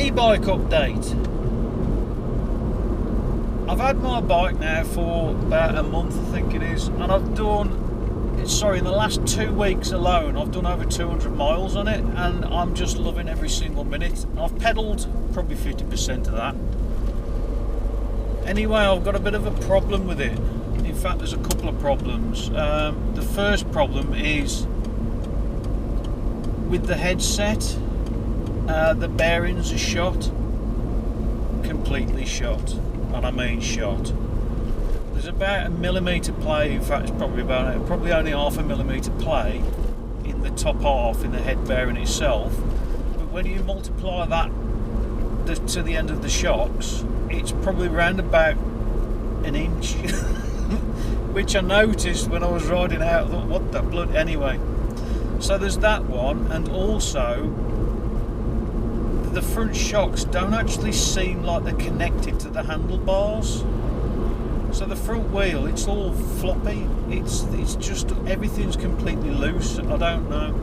e-bike update. I've had my bike now for about a month, I think it is, and I've done, in the last 2 weeks alone, I've done over 200 miles on it, and I'm just loving every single minute. I've pedalled probably 50% of that. Anyway, I've got a bit of a problem with it. In fact, there's a couple of problems. The first problem is with the headset. The bearings are shot, completely shot, and I mean shot. There's about a millimetre play, in fact it's probably only half a millimetre play in the top half, in the head bearing itself, but when you multiply that to the end of the shocks, it's probably around about an inch, which I noticed when I was riding out. I thought, what the blood, anyway. So there's that one, and also the front shocks don't actually seem like they're connected to the handlebars. So the front wheel, it's all floppy. It's just, everything's completely loose. I don't know.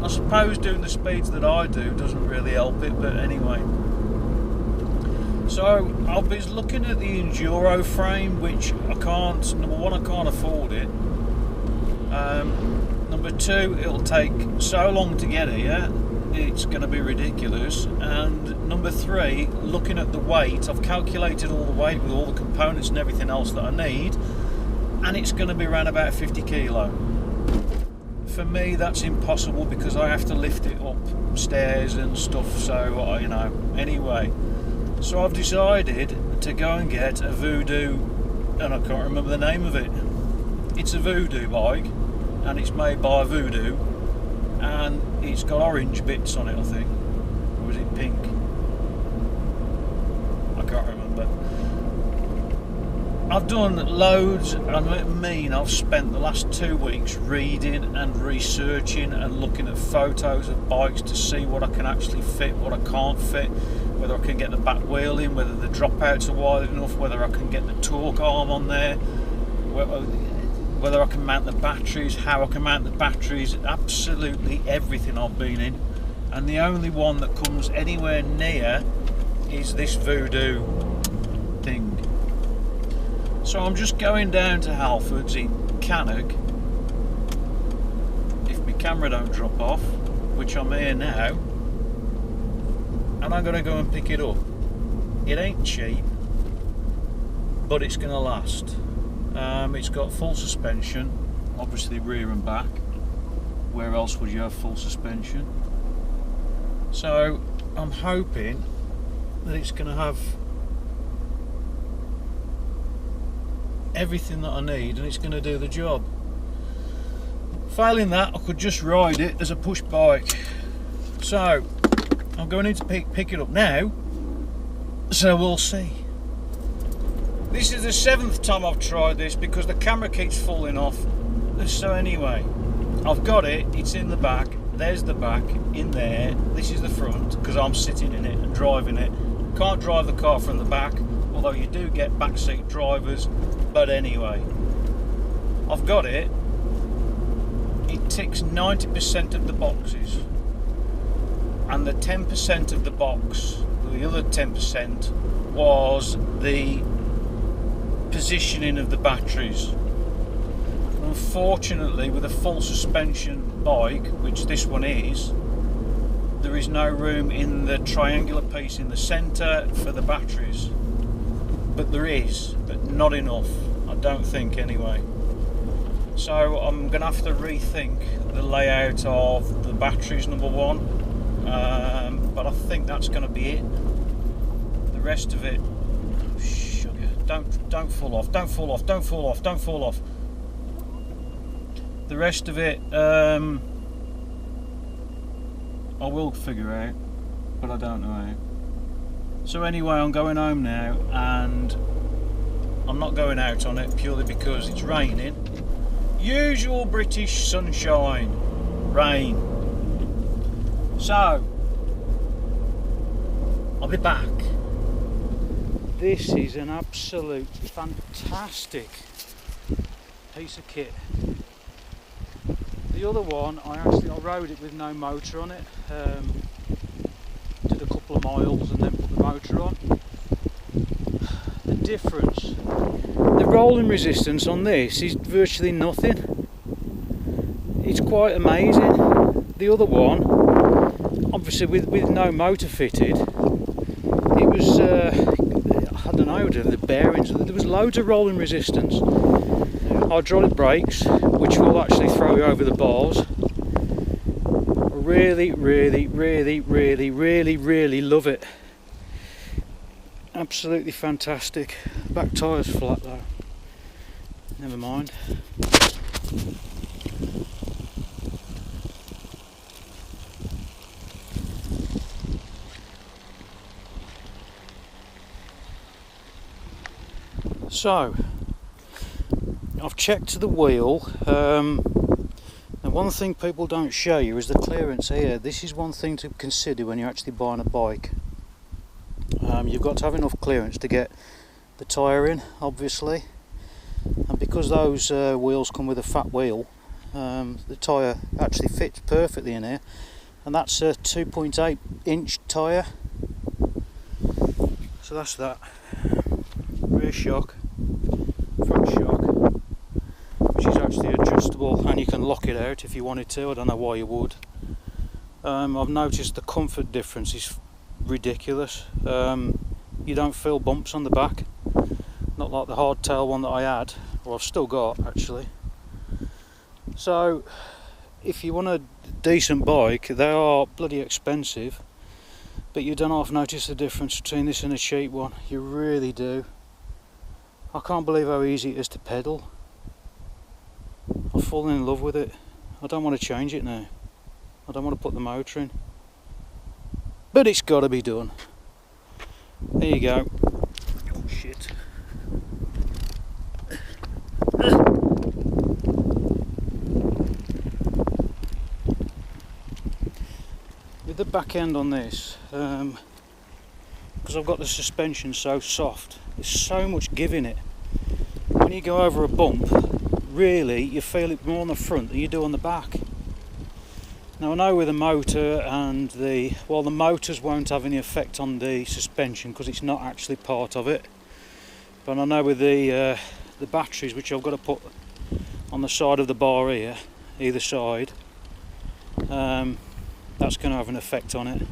I suppose doing the speeds that I do doesn't really help it, but anyway. So I was looking at the enduro frame, which I can't. Number one, I can't afford it. Number two, it'll take so long to get here. It's going to be ridiculous. And number three, looking at the weight, I've calculated all the weight with all the components and everything else that I need, and it's going to be around about 50 kilo. For me, that's impossible because I have to lift it up stairs and stuff, so you know. Anyway, so I've decided to go and get a Voodoo, and I can't remember the name of it. It's a Voodoo bike, and it's made by Voodoo, and it's got orange bits on it, I think. Or was it pink? I can't remember. I've done loads, I've spent the last 2 weeks reading and researching and looking at photos of bikes to see what I can actually fit, what I can't fit, whether I can get the back wheel in, whether the dropouts are wide enough, whether I can get the torque arm on there, whether I can mount the batteries, how I can mount the batteries, absolutely everything I've been in. And the only one that comes anywhere near is this Voodoo thing. So I'm just going down to Halfords in Cannock. If my camera don't drop off, which I'm here now, and I'm going to go and pick it up. It ain't cheap, but it's going to last. It's got full suspension, obviously rear and back. Where else would you have full suspension? So I'm hoping that it's going to have everything that I need, and it's going to do the job. Failing that, I could just ride it as a push bike. So I'm going in to pick it up now, so we'll see. This is the 7th time I've tried this because the camera keeps falling off. So anyway, I've got it, it's in the back, there's the back, in there, this is the front, because I'm sitting in it and driving it. Can't drive the car from the back, although you do get backseat drivers, but anyway. I've got it. It ticks 90% of the boxes. And the 10% of the box, the other 10%, was the positioning of the batteries. Unfortunately, with a full suspension bike, which this one is, there is no room in the triangular piece in the centre for the batteries. But there is, but not enough, I don't think anyway. So I'm going to have to rethink the layout of the batteries, number one, but I think that's going to be it. The rest of it, sugar, don't fall off, don't fall off, don't fall off, don't fall off. The rest of it, I will figure out, but I don't know how. So anyway, I'm going home now, and I'm not going out on it purely because it's raining. Usual British sunshine, rain. So, I'll be back. This is an absolute fantastic piece of kit. The other one, I rode it with no motor on it. did a couple of miles and then put the motor on. The difference, the rolling resistance on this is virtually nothing. It's quite amazing. The other one, obviously with no motor fitted, it was I don't know, the bearings, there was loads of rolling resistance. Hydraulic brakes, which will actually throw you over the bars. Really love it. Absolutely fantastic. Back tyre's flat though. Never mind. So, I've checked the wheel. And one thing people don't show you is the clearance here. This is one thing to consider when you're actually buying a bike. You've got to have enough clearance to get the tyre in, obviously. And because those wheels come with a fat wheel, the tyre actually fits perfectly in here. And that's a 2.8 inch tyre. So that's that. Rear shock, front shock, which is actually adjustable, and you can lock it out if you wanted to. I don't know why you would. I've noticed the comfort difference is ridiculous. You don't feel bumps on the back, not like the hardtail one that I had, or I've still got actually. So if you want a decent bike, they are bloody expensive, but you don't half notice the difference between this and a cheap one. You really do. I can't believe how easy it is to pedal. I've fallen in love with it. I don't want to change it now. I don't want to put the motor in. But it's got to be done. There you go. Oh shit. With the back end on this, because I've got the suspension so soft, there's so much give in it. When you go over a bump, really you feel it more on the front than you do on the back. Now I know with the motor and the motors won't have any effect on the suspension because it's not actually part of it, but I know with the batteries, which I've got to put on the side of the bar here, either side, that's going to have an effect on it.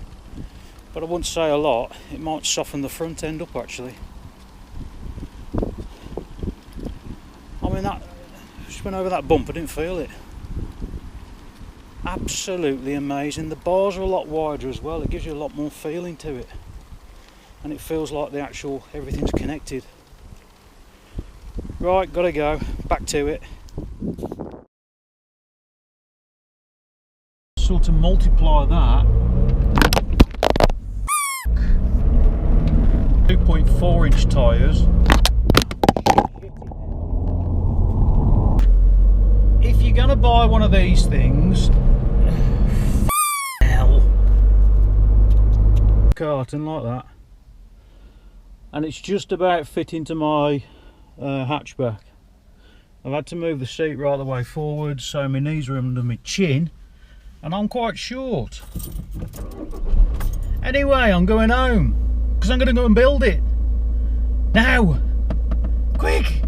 But I wouldn't say a lot. It might soften the front end up actually. I mean, that just went over that bump, I didn't feel it. Absolutely amazing. The bars are a lot wider as well. It gives you a lot more feeling to it, and it feels like the actual everything's connected. Right, gotta go. Back to it. So to multiply that, 2.4 inch tyres. If you're gonna buy one of these things, carton like that, and it's just about fit into my hatchback. I've had to move the seat right the way forward, so my knees are under my chin, and I'm quite short. Anyway, I'm going home because I'm going to go and build it now. Quick!